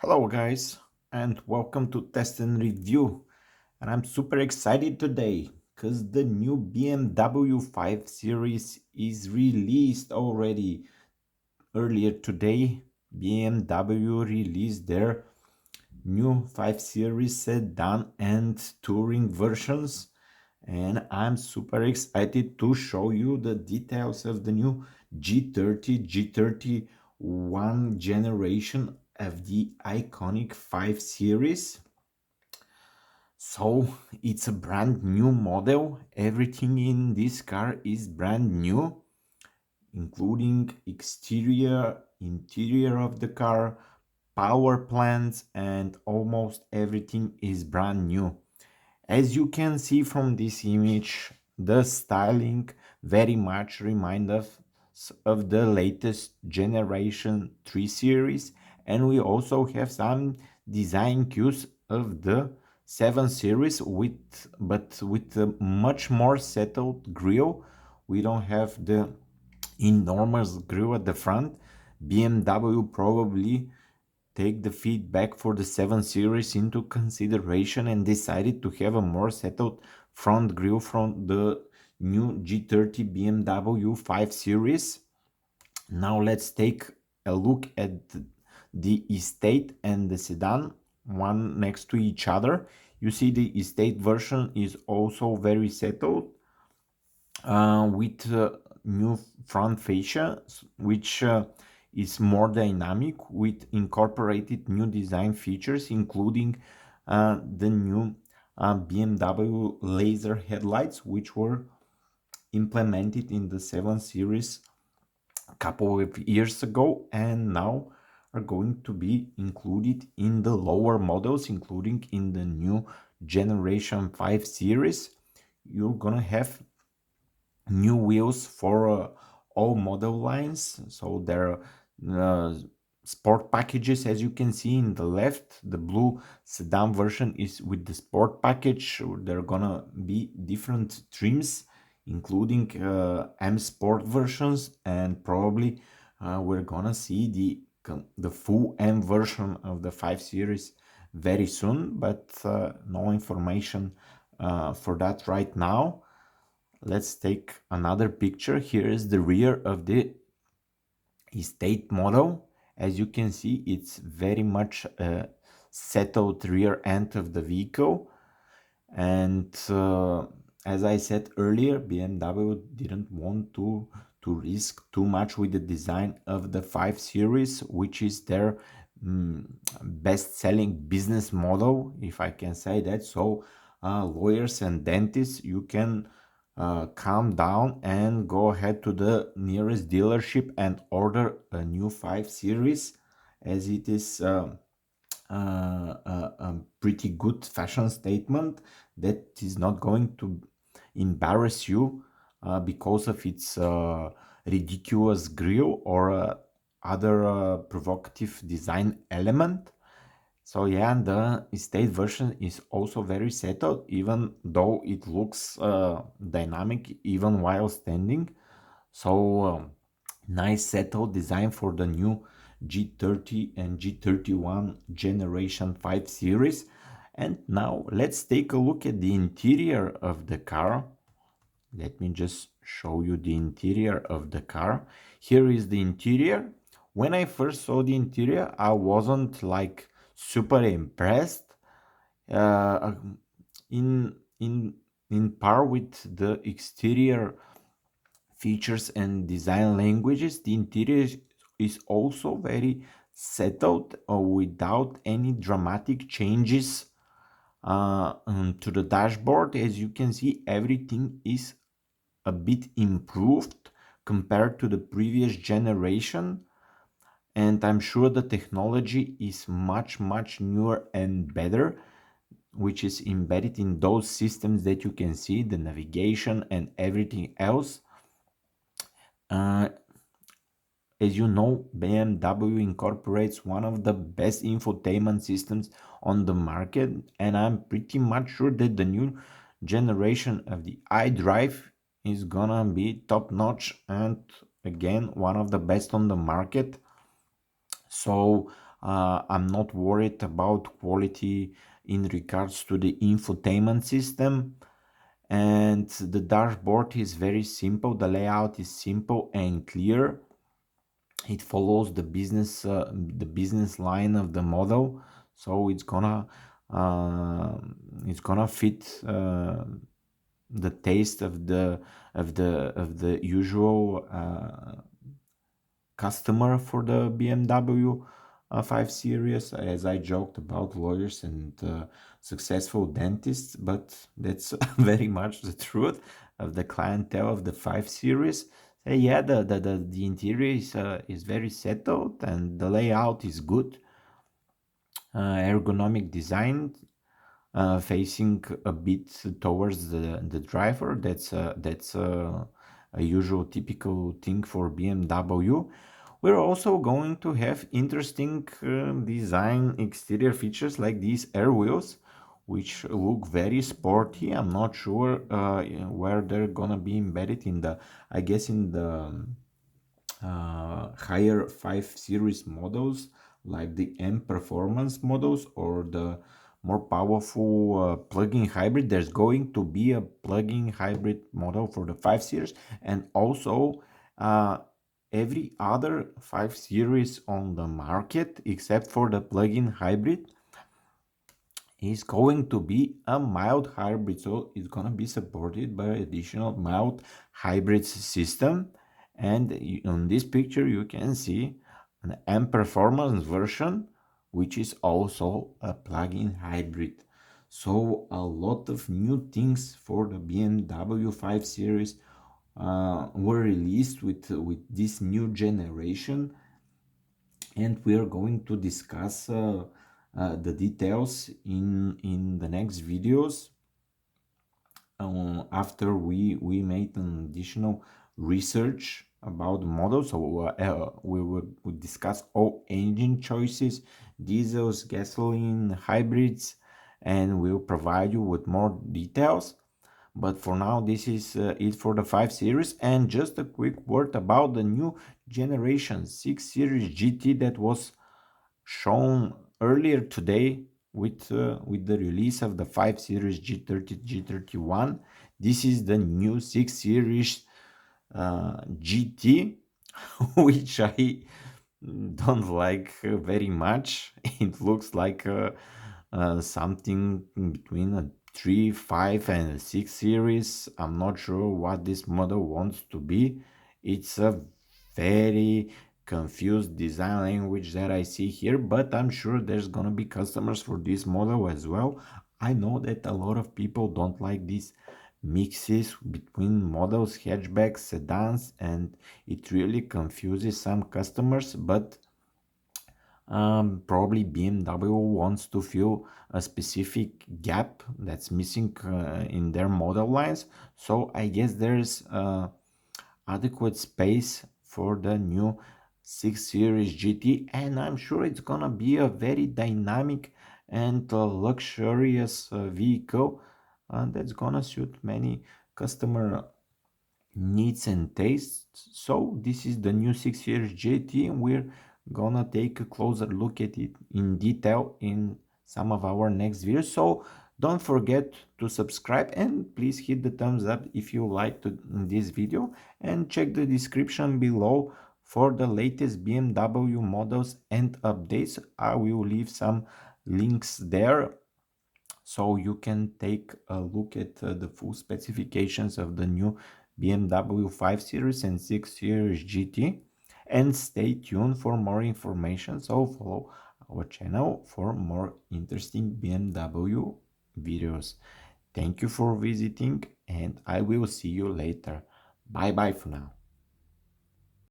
Hello guys, and welcome to Test and Review. And I'm super excited today because the new BMW 5 Series is released already. Earlier today, BMW released their new 5 Series sedan and touring versions. And I'm super excited to show you the details of the new G30, G31 generation of the iconic 5 Series. So it's a brand new model. Everything in this car is brand new, including exterior, interior of the car, power plants, and almost everything is brand new. As you can see from this image, the styling very much reminds us of the latest generation 3 series, and we also have some design cues of the 7 series with a much more settled grille. We don't have the enormous grille at the front. BMW probably take the feedback for the 7 series into consideration and decided to have a more settled front grille from the new G30 BMW 5 series. Now let's take a look at the estate and the sedan, one next to each other. You see the estate version is also very settled with new front fascia, which is more dynamic with incorporated new design features, including the new BMW laser headlights, which were implemented in the 7 Series a couple of years ago and now are going to be included in the lower models, including in the new Generation 5 Series. You're gonna have new wheels for all model lines. So there are sport packages, as you can see in the left. The blue sedan version is with the sport package. There are gonna be different trims, including M Sport versions, and probably we're gonna see the full M version of the 5 Series very soon, but no information for that right now. Let's take another picture. Here is the rear of the estate model. As you can see, it's very much a settled rear end of the vehicle. And as I said earlier, BMW didn't want to risk too much with the design of the 5 Series, which is their best-selling business model, if I can say that. So lawyers and dentists, you can calm down and go ahead to the nearest dealership and order a new 5 Series, as it is a pretty good fashion statement that is not going to embarrass you because of its ridiculous grille or other provocative design element. So yeah, and the estate version is also very settled, even though it looks dynamic even while standing. So nice settled design for the new G30 and G31 Generation 5 series. And now let's take a look at the interior of the car. Let me just show you the interior of the car. Here is the interior. When I first saw the interior, I wasn't like super impressed. Uh, in in in par with the exterior features and design languages, the interior is also very settled without any dramatic changes to the dashboard. As you can see, everything is a bit improved compared to the previous generation, and I'm sure the technology is much newer and better, which is embedded in those systems that you can see, the navigation and everything else. uh, as you know, BMW incorporates one of the best infotainment systems on the market, and I'm pretty much sure that the new generation of the iDrive is gonna be top notch and again one of the best on the market. So I'm not worried about quality in regards to the infotainment system, and the dashboard is very simple. The layout is simple and clear. It follows the business line of the model, so uh, it's gonna fit the taste of the usual customer for the BMW 5 Series, as I joked about lawyers and successful dentists, but that's very much the truth of the clientele of the 5 Series. Yeah, the interior is very settled and the layout is good. Ergonomic design, facing a bit towards the driver. That's a usual typical thing for BMW. We're also going to have interesting design exterior features like these air wheels, which look very sporty. I'm not sure where they're gonna be embedded in the, I guess in the higher 5 series models, like the M performance models or the more powerful plug-in hybrid. There's going to be a plug-in hybrid model for the 5 series, and also uh, every other 5 series on the market except for the plug-in hybrid is going to be a mild hybrid. So it's going to be supported by additional mild hybrid system. And on this picture you can see an M performance version, which is also a plug-in hybrid. So a lot of new things for the BMW 5 series were released with this new generation, and we are going to discuss the details in the next videos after we made an additional research about the model. So we would discuss all engine choices, diesels, gasoline, hybrids, and we'll provide you with more details. But for now, this is it for the 5 series. And just a quick word about the new generation 6 series GT that was shown earlier today with the release of the 5 series G30 G31. This is the new 6 series GT, which I don't like very much. It looks like something between a 3, 5 and a 6 series. I'm not sure what this model wants to be. It's a very confused design language that I see here, but I'm sure there's gonna be customers for this model as well. I know that a lot of people don't like these mixes between models, hatchbacks, sedans, and it really confuses some customers, but probably BMW wants to fill a specific gap that's missing in their model lines. So I guess there's adequate space for the new 6 Series GT, and I'm sure it's gonna be a very dynamic and luxurious vehicle that's gonna suit many customer needs and tastes. So this is the new 6 Series GT, and we're gonna take a closer look at it in detail in some of our next videos. So don't forget to subscribe, and please hit the thumbs up if you liked this video, and check the description below for the latest BMW models and updates. I will leave some links there so you can take a look at the full specifications of the new BMW 5 Series and 6 Series GT, and stay tuned for more information. So follow our channel for more interesting BMW videos. Thank you for visiting, and I will see you later. Bye bye for now.